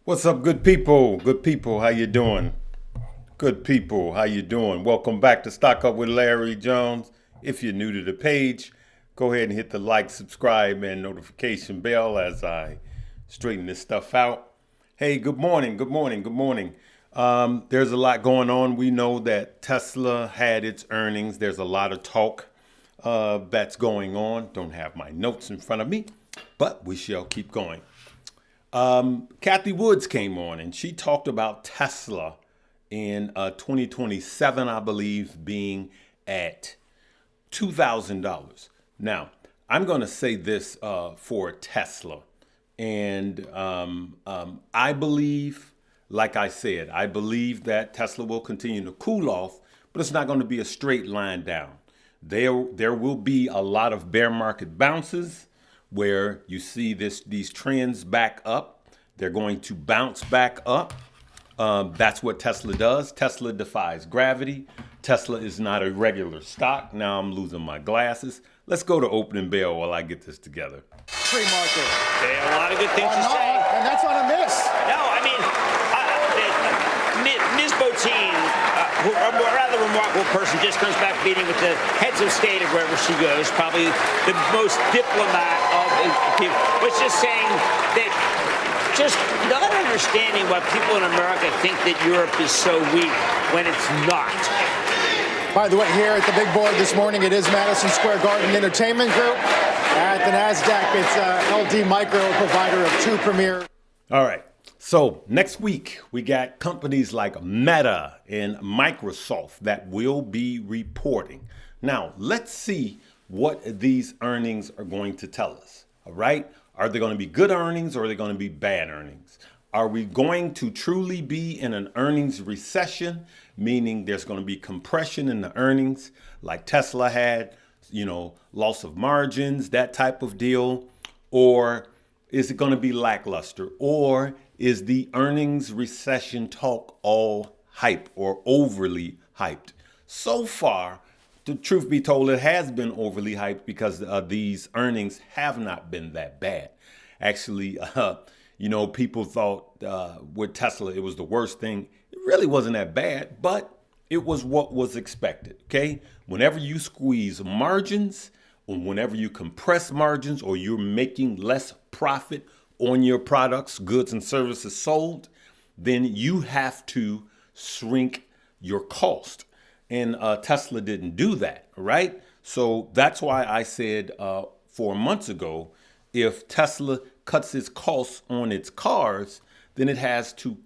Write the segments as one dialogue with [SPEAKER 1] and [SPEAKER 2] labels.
[SPEAKER 1] What's up, good people? Good people, how you doing? Good people, how you doing? Welcome back to Stock Up with Larry Jones. If you're new to the page, go ahead and hit the like, subscribe, and notification bell as I straighten this stuff out. Hey, good morning, good morning, good morning. There's a lot going on. We know that Tesla had its earnings. There's a lot of talk that's going on. Don't have my notes in front of me, but we shall keep going. Kathy Woods came on and she talked about Tesla in 2027, I believe, being at $2,000. Now, I'm going to say this for Tesla. And I believe, like I said, I believe that Tesla will continue to cool off, but it's not going to be a straight line down. There will be a lot of bear market bounces where you see these trends back up. They're going to bounce back up. That's what Tesla does. Tesla defies gravity. Tesla is not a regular stock. Now I'm losing my glasses. Let's go to opening bell while I get this together.
[SPEAKER 2] Pre-market.
[SPEAKER 3] They have a lot of good things to say.
[SPEAKER 2] And that's on a miss.
[SPEAKER 3] No, I mean, Ms. Botine, a rather remarkable person, just comes back meeting with the heads of state of wherever she goes, probably the most diplomat of people, was just saying that just not understanding why people in America think that Europe is so weak when it's not.
[SPEAKER 2] By the way, here at the big board this morning, it is Madison Square Garden Entertainment Group. At the NASDAQ, it's LD Micro, provider of two premier.
[SPEAKER 1] All right. So next week, we got companies like Meta and Microsoft that will be reporting. Now, let's see what these earnings are going to tell us. All right. Are they going to be good earnings or are they going to be bad earnings? Are we going to truly be in an earnings recession, meaning there's going to be compression in the earnings like Tesla had, loss of margins, that type of deal? Or is it going to be lackluster? Or is the earnings recession talk all hype or overly hyped? So far, the truth be told, it has been overly hyped because these earnings have not been that bad. Actually, people thought with Tesla it was the worst thing. It really wasn't that bad, but it was what was expected. Okay, whenever you squeeze margins, or whenever you compress margins, or you're making less profit on your products, goods and services sold, then you have to shrink your cost. And Tesla didn't do that, right? So that's why I said 4 months ago, if Tesla cuts its costs on its cars, then it has to,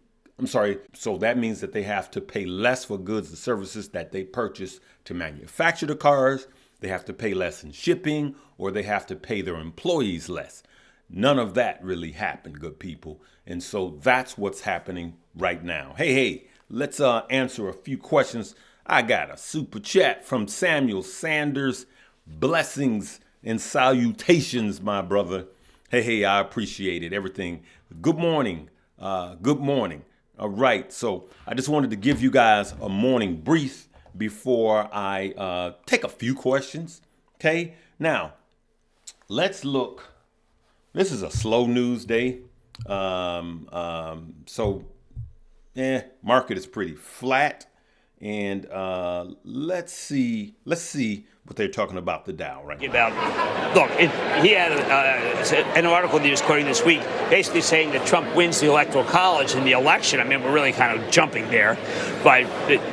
[SPEAKER 1] so that means that they have to pay less for goods and services that they purchase to manufacture the cars. They have to pay less in shipping, or they have to pay their employees less. None of that really happened, good people. And so that's what's happening right now. Hey, let's answer a few questions. I got a super chat from Samuel Sanders. Blessings and salutations, my brother. Hey, I appreciate it. Everything. Good morning. Good morning. All right. So I just wanted to give you guys a morning brief before I take a few questions. Okay. Now, let's look. This is a slow news day. Market is pretty flat. And let's see what they're talking about the Dow right now.
[SPEAKER 3] He had an article that he was quoting this week, basically saying that Trump wins the Electoral College in the election. I mean, we're really kind of jumping there, but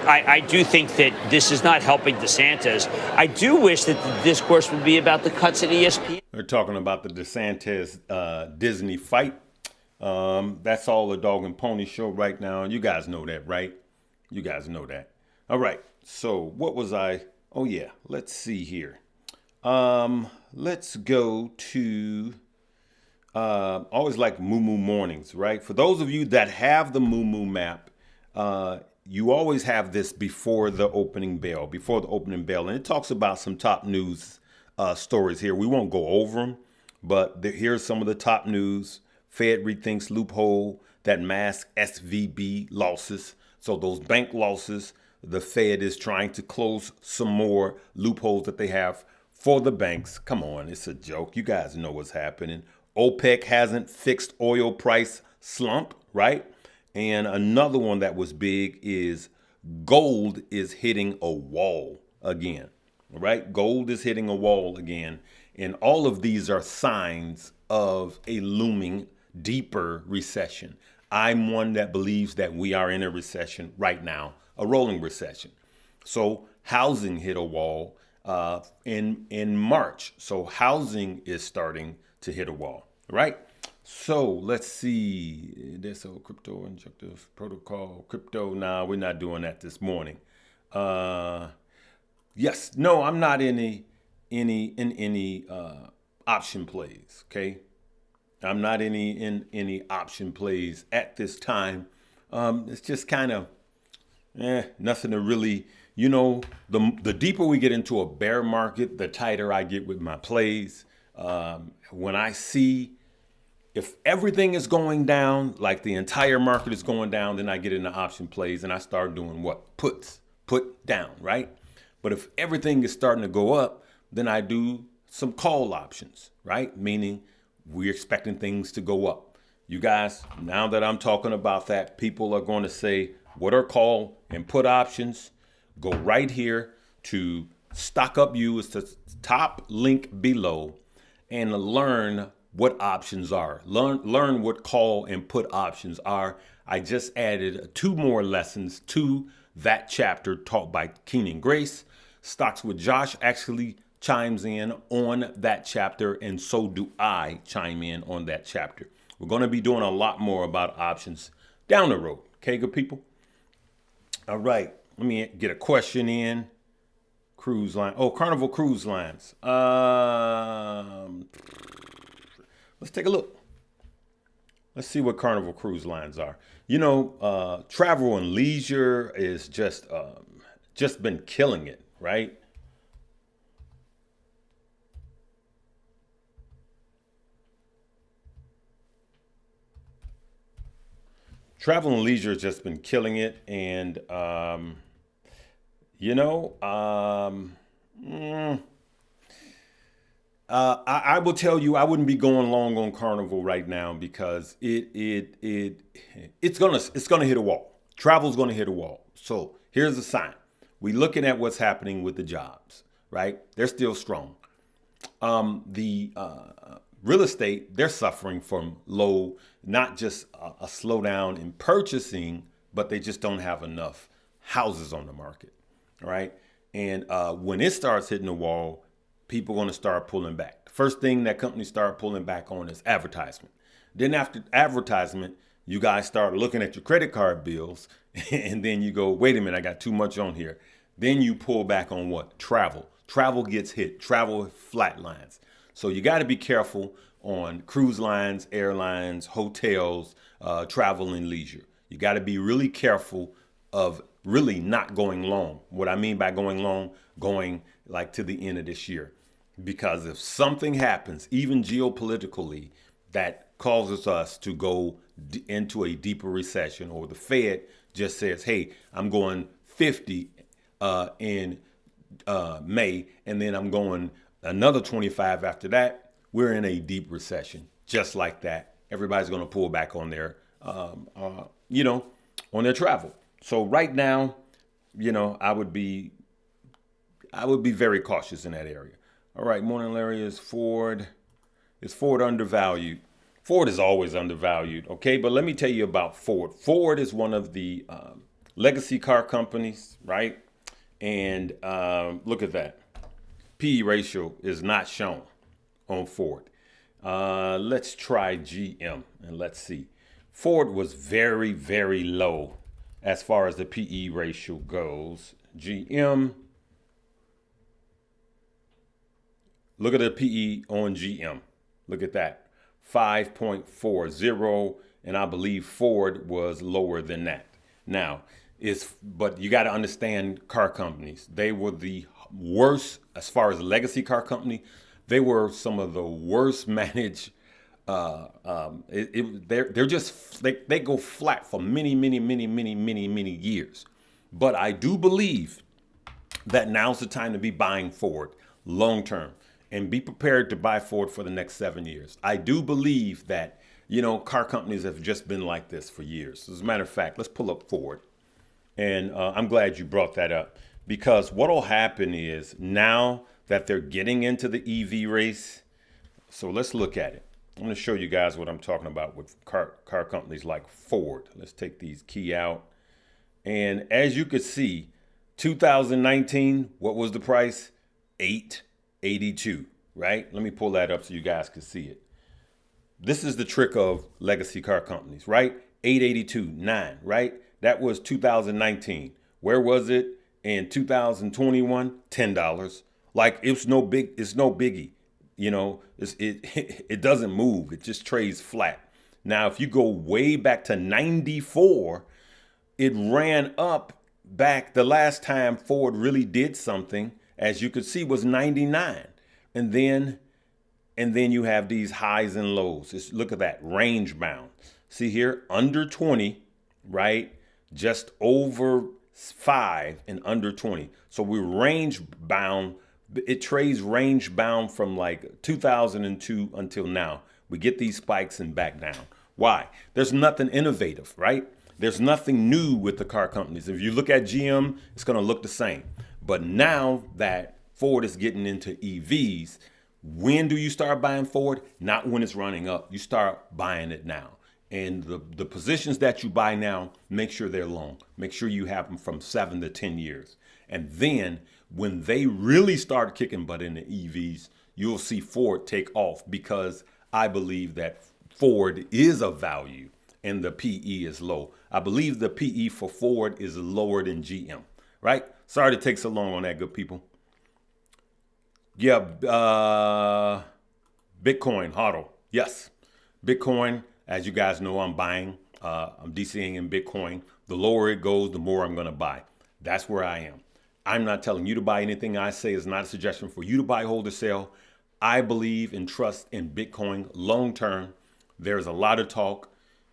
[SPEAKER 3] I do think that this is not helping DeSantis. I do wish that the discourse would be about the cuts at ESPN.
[SPEAKER 1] They're talking about the DeSantis Disney fight. That's all a dog and pony show right now. You guys know that, right? You guys know that. All right. So what was I? Oh, yeah. Let's see here. Let's go to always like Moo Mornings, right? For those of you that have the Moo map, you always have this before the opening bell. And it talks about some top news stories here. We won't go over them, but here's some of the top news. Fed rethinks loophole that masks SVB losses. So those bank losses, the Fed is trying to close some more loopholes that they have for the banks. Come on, it's a joke. You guys know what's happening. OPEC hasn't fixed oil price slump, right? And another one that was big is gold is hitting a wall again, right? Gold is hitting a wall again. And all of these are signs of a looming deeper recession. I'm one that believes that we are in a recession right now, a rolling recession. So housing hit a wall in March. So housing is starting to hit a wall, right? So let's see. This old crypto injective protocol, crypto. Nah, we're not doing that this morning. Yes, no, I'm not in any option plays. Okay, I'm not in any option plays at this time. It's just kind of nothing to really, the deeper we get into a bear market, the tighter I get with my plays. When I see if everything is going down, like the entire market is going down, then I get into option plays and I start doing what? Put down, right? But if everything is starting to go up, then I do some call options, right? Meaning we're expecting things to go up. You guys, now that I'm talking about that, people are going to say, what are call and put options? Go right here to Stock Up You. It's the top link below, and learn what options are. Learn what call and put options are. I just added 2 more lessons to that chapter taught by Keenan Grace. Stocks with Josh actually chimes in on that chapter, and so do I chime in on that chapter. We're going to be doing a lot more about options down the road. Okay, good people? All right, let me get a question in. Cruise line. Oh, Carnival Cruise Lines. Let's take a look. Let's see what Carnival Cruise Lines are. Travel and leisure is just been killing it, right? Travel and leisure has just been killing it, and I will tell you, I wouldn't be going long on Carnival right now because it's gonna hit a wall. Travel's gonna hit a wall. So here's a sign. We looking at what's happening with the jobs, right? They're still strong. The real estate, they're suffering from low, not just a slowdown in purchasing, but they just don't have enough houses on the market, right? And when it starts hitting the wall, people are going to start pulling back. The first thing that companies start pulling back on is advertisement. Then after advertisement, you guys start looking at your credit card bills, and then you go, wait a minute, I got too much on here. Then you pull back on what? Travel. Travel gets hit. Travel flatlines. So you got to be careful on cruise lines, airlines, hotels, travel and leisure. You got to be really careful of really not going long. What I mean by going long, going like to the end of this year. Because if something happens, even geopolitically, that causes us to go into a deeper recession, or the Fed just says, hey, I'm going 50 in May, and then I'm going another 25 after that, we're in a deep recession. Just like that, everybody's going to pull back on their, on their travel. So right now, I would be very cautious in that area. All right, morning, Larry. Is Ford undervalued? Ford is always undervalued, okay? But let me tell you about Ford. Ford is one of the legacy car companies, right? And look at that. PE ratio is not shown on Ford. Let's try GM and let's see. Ford was very, very low as far as the PE ratio goes. GM. Look at the PE on GM. Look at that. 5.40. And I believe Ford was lower than that. Now, but you got to understand car companies. They were the worst as far as a legacy car company. They were some of the worst managed. They're just they go flat for many years. But I do believe that now's the time to be buying Ford long term and be prepared to buy Ford for the next 7 years. I do believe that You know, car companies have just been like this for years. As a matter of fact, let's pull up Ford. And I'm glad you brought that up, because what will happen is now that they're getting into the EV race. So let's look at it. I'm going to show you guys what I'm talking about with car companies like Ford. Let's take these key out. And as you could see, 2019, what was the price? $882, right? Let me pull that up so you guys can see it. This is the trick of legacy car companies, right? 882, 9, right? That was 2019. Where was it in 2021? $10. Like it's no biggie. You know, it doesn't move. It just trades flat. Now, if you go way back to 94, it ran up back. The last time Ford really did something, as you could see, was 99. And then you have these highs and lows. Just look at that, range bound. See here, under 20, right? Just over 5 and under 20. So we're range bound. It trades range bound from like 2002 until now. We get these spikes and back down. Why? There's nothing innovative, right? There's nothing new with the car companies. If you look at GM, it's going to look the same. But now that Ford is getting into EVs, when do you start buying Ford? Not when it's running up. You start buying it now. And the positions that you buy now, make sure they're long. Make sure you have them from 7 to 10 years. And then when they really start kicking butt in the EVs, you'll see Ford take off, because I believe that Ford is a value and the PE is low. I believe the PE for Ford is lower than GM, right? Sorry to take so long on that, good people. Yeah, Bitcoin, HODL. Yes, Bitcoin, as you guys know, I'm buying. I'm DCing in Bitcoin. The lower it goes, the more I'm going to buy. That's where I am. I'm not telling you to buy anything I say. Is not a suggestion for you to buy, hold, or sell. I believe and trust in Bitcoin long term. There's a lot of talk.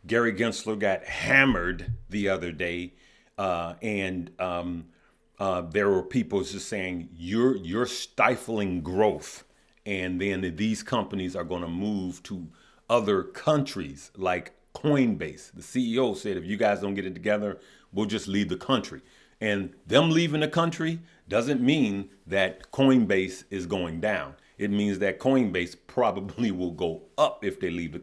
[SPEAKER 1] Gary Gensler got hammered the other day, and there were people just saying you're stifling growth, and then these companies are going to move to other countries like Coinbase. The CEO said, if you guys don't get it together, we'll just leave the country. And them leaving the country doesn't mean that Coinbase is going down. It means that Coinbase probably will go up if they leave the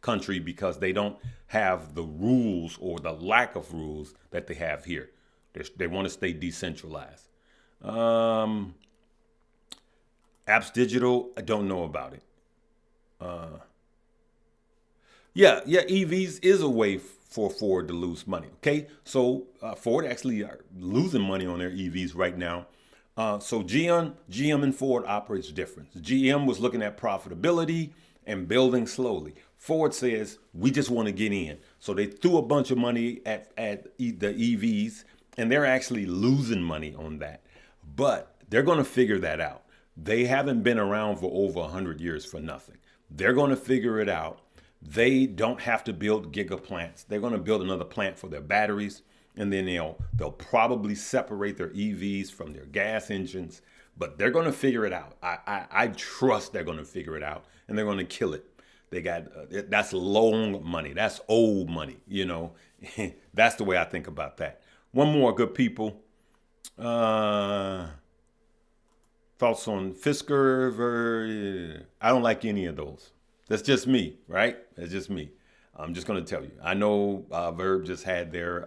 [SPEAKER 1] country, because they don't have the rules or the lack of rules that they have here. They want to stay decentralized. Apps Digital, I don't know about it. Yeah, EVs is a way for Ford to lose money. Okay, so Ford actually are losing money on their EVs right now. So GM and Ford operates different. GM was looking at profitability and building slowly. Ford says, we just want to get in. So they threw a bunch of money at the EVs, and they're actually losing money on that. But they're going to figure that out. They haven't been around for over 100 years for nothing. They're going to figure it out. They don't have to build giga plants. They're going to build another plant for their batteries, and then they'll probably separate their EVs from their gas engines. But they're going to figure it out. I trust they're going to figure it out, and they're going to kill it. They got that's long money. That's old money. You know, that's the way I think about that. One more, good people. Thoughts on Fisker? I don't like any of those. That's just me, right? That's just me. I'm just going to tell you. I know Verb just had their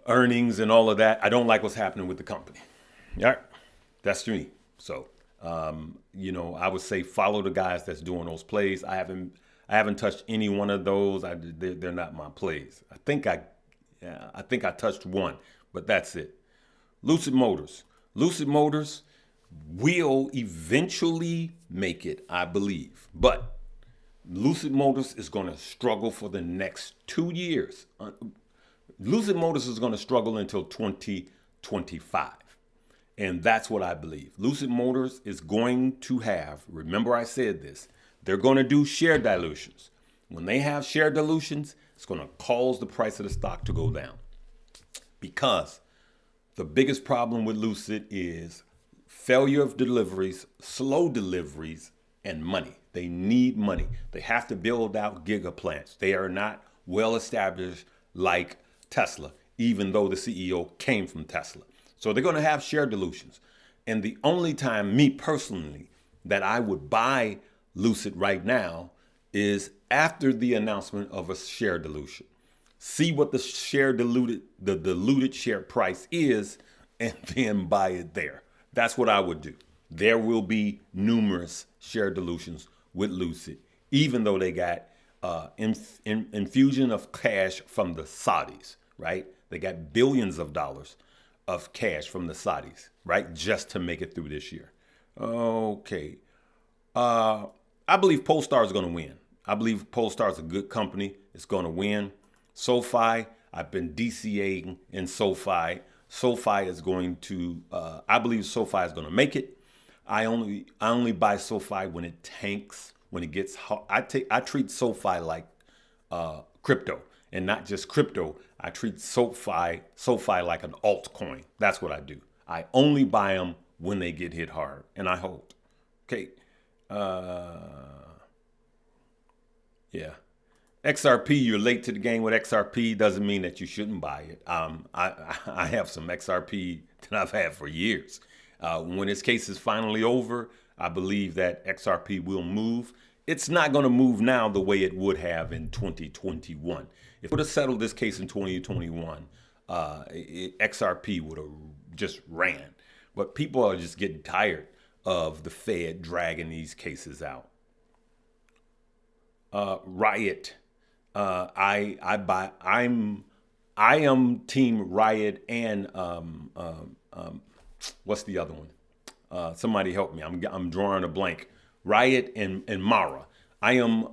[SPEAKER 1] earnings and all of that. I don't like what's happening with the company. All right, that's me. So, I would say follow the guys that's doing those plays. I haven't touched any one of those. They're not my plays. I think I touched one, but that's it. Lucid Motors. Lucid Motors will eventually make it, I believe. But Lucid Motors is going to struggle for the next 2 years. Lucid Motors is going to struggle until 2025. And that's what I believe. Lucid Motors is going to have, remember I said this, they're going to do share dilutions. When they have share dilutions, it's going to cause the price of the stock to go down. Because the biggest problem with Lucid is failure of deliveries, slow deliveries, and money. They need money. They have to build out giga plants. They are not well established like Tesla, even though the CEO came from Tesla. So they're going to have share dilutions. And the only time, me personally, that I would buy Lucid right now is after the announcement of a share dilution. See what the diluted share price is, and then buy it there. That's what I would do. There will be numerous share dilutions with Lucid, even though they got infusion of cash from the Saudis, right? They got billions of dollars of cash from the Saudis, right? Just to make it through this year. Okay. I believe Polestar is going to win. I believe Polestar is a good company. It's going to win. SoFi, I've been DCAing in SoFi. SoFi is going to, I believe SoFi is going to make it. I only buy SoFi when it tanks, when it gets hot. I treat SoFi like crypto, and not just crypto. I treat SoFi like an altcoin. That's what I do. I only buy them when they get hit hard, and I hold. Okay. Yeah. XRP, you're late to the game with XRP doesn't mean that you shouldn't buy it. I have some XRP that I've had for years. When this case is finally over, I believe that XRP will move. It's not going to move now the way it would have in 2021. If it would have settled this case in 2021, XRP would have just ran. But people are just getting tired of the Fed dragging these cases out. Riot. I am team Riot and what's the other one? Somebody help me. I'm drawing a blank. Riot and Mara. I am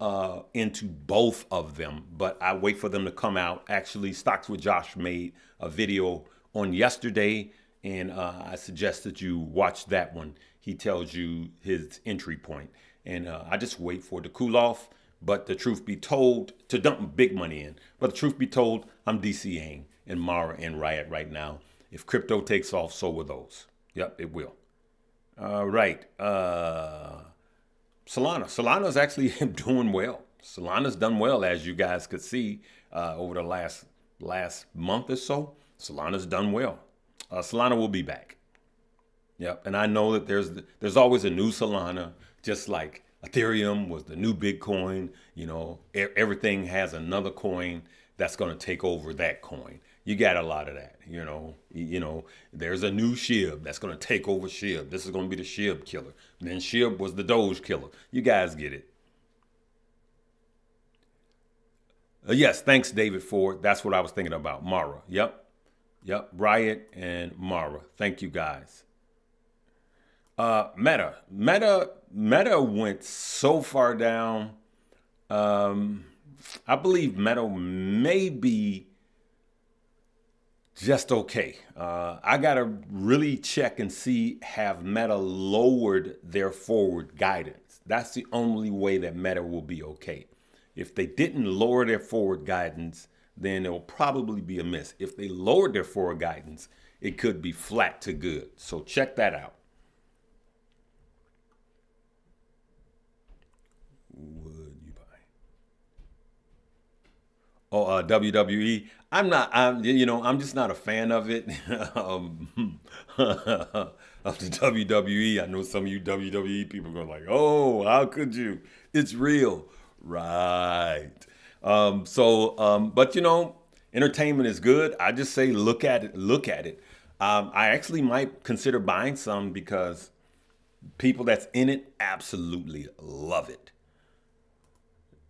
[SPEAKER 1] into both of them, but I wait for them to come out. Actually, Stocks with Josh made a video on yesterday, and I suggest that you watch that one. He tells you his entry point, and I just wait for it to cool off. But the truth be told, to dump big money in. But the truth be told, I'm DCAing in Mara and Riot right now. If crypto takes off, so will those. Yep, it will. All right. Solana. Solana's actually doing well. Solana's done well, as you guys could see over the last month or so. Solana's done well. Solana will be back. Yep, and I know that there's always a new Solana, just like Ethereum was the new Bitcoin. You know, everything has another coin that's going to take over that coin. You got a lot of that. You know, there's a new SHIB that's going to take over SHIB. This is going to be the SHIB killer. And then SHIB was the Doge killer. You guys get it. Yes, thanks, David Ford. That's what I was thinking about. Mara. Yep. Riot and Mara. Thank you, guys. Meta went so far down. I believe Meta may be just okay. I got to really check and see, have Meta lowered their forward guidance? That's the only way that Meta will be okay. If they didn't lower their forward guidance, then it will probably be a miss. If they lowered their forward guidance, it could be flat to good. So check that out. Would you buy? Oh, WWE. I'm just not a fan of it. Of the WWE. I know some of you WWE people are going like, oh, how could you? It's real. Right. But entertainment is good. I just say, look at it. I actually might consider buying some because people that's in it absolutely love it.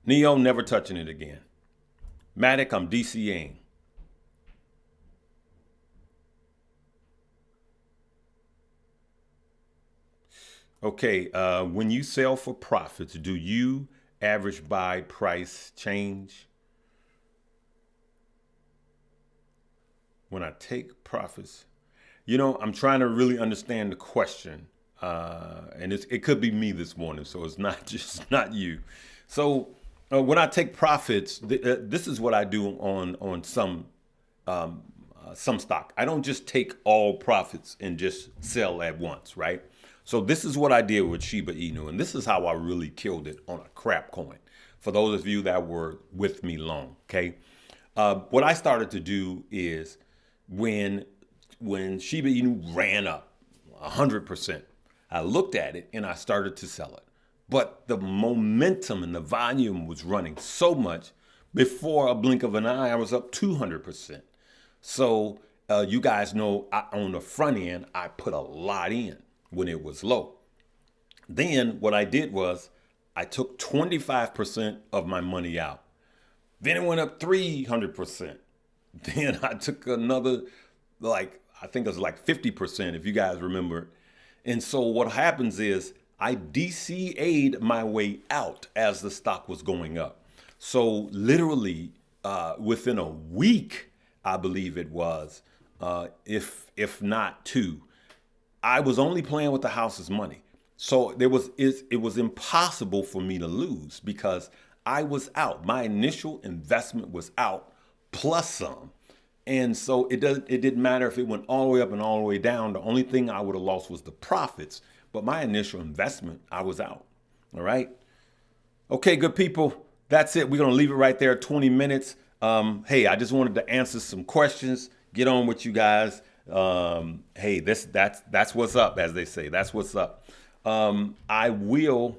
[SPEAKER 1] Neo, never touching it again. Matic, I'm DCAing. Okay, when you sell for profits, do you average buy price change? When I take profits, I'm trying to really understand the question. And it could be me this morning, so it's not you. So when I take profits, this is what I do on some stock. I don't just take all profits and just sell at once, right? So this is what I did with Shiba Inu, and this is how I really killed it on a crap coin. For those of you that were with me long, okay? What I started to do is when Shiba Inu ran up 100%, I looked at it and I started to sell it. But the momentum and the volume was running so much, before a blink of an eye, I was up 200%. So you guys know on the front end, I put a lot in when it was low. Then what I did was I took 25% of my money out. Then it went up 300%. Then I took another, I think it was like 50%, if you guys remember. And so what happens is I DCA'd my way out as the stock was going up. So literally within a week, I believe it was, if not two, I was only playing with the house's money. So it was impossible for me to lose because I was out. My initial investment was out plus some. And so it didn't matter if it went all the way up and all the way down. The only thing I would have lost was the profits. But my initial investment, I was out. All right. Okay, good people. That's it. We're going to leave it right there, 20 minutes. Hey, I just wanted to answer some questions, get on with you guys. Hey, that's what's up, as they say. That's what's up. I will,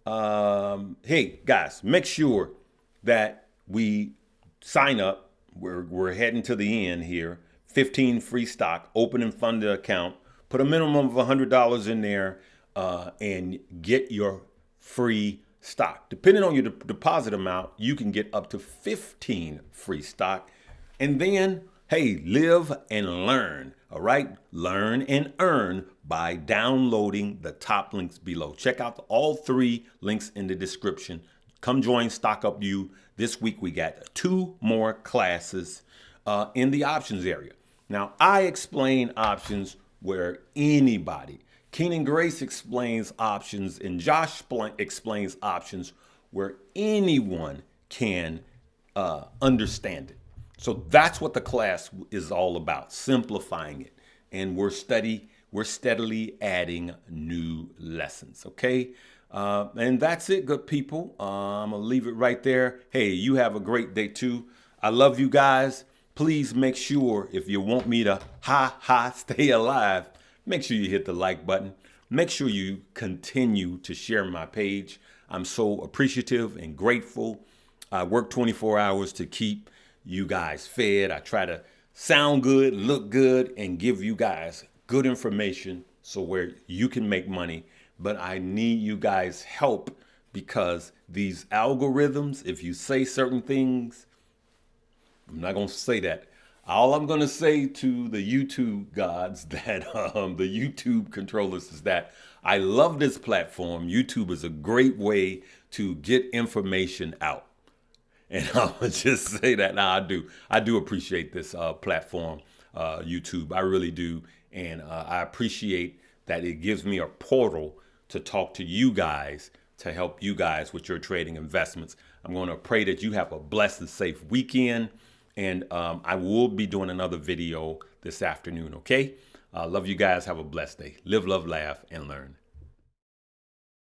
[SPEAKER 1] hey, guys, make sure that we sign up. We're heading to the end here. 15 free stock, open and fund the account. Put a minimum of $100 in there and get your free stock. Depending on your deposit amount, you can get up to 15 free stock. And then, hey, live and learn. All right? Learn and earn by downloading the top links below. Check out all 3 links in the description. Come join Stock Up You. This week we got 2 more classes in the options area. Now, I explain options where anybody, Keenan Grace explains options, and Josh explains options where anyone can understand it. So that's what the class is all about, simplifying it. And we're steadily adding new lessons, okay? And that's it, good people. I'm going to leave it right there. Hey, you have a great day too. I love you guys. Please make sure, if you want me to stay alive, make sure you hit the like button. Make sure you continue to share my page. I'm so appreciative and grateful. I work 24 hours to keep you guys fed. I try to sound good, look good, and give you guys good information so where you can make money. But I need you guys' help because these algorithms, if you say certain things, I'm not going to say that. All I'm going to say to the YouTube gods, that the YouTube controllers, is that I love this platform. YouTube is a great way to get information out. And I'm going to just say that now I do appreciate this platform, YouTube. I really do. And I appreciate that it gives me a portal to talk to you guys, to help you guys with your trading investments. I'm going to pray that you have a blessed and safe weekend. And I will be doing another video this afternoon, okay? Love you guys. Have a blessed day. Live, love, laugh, and learn.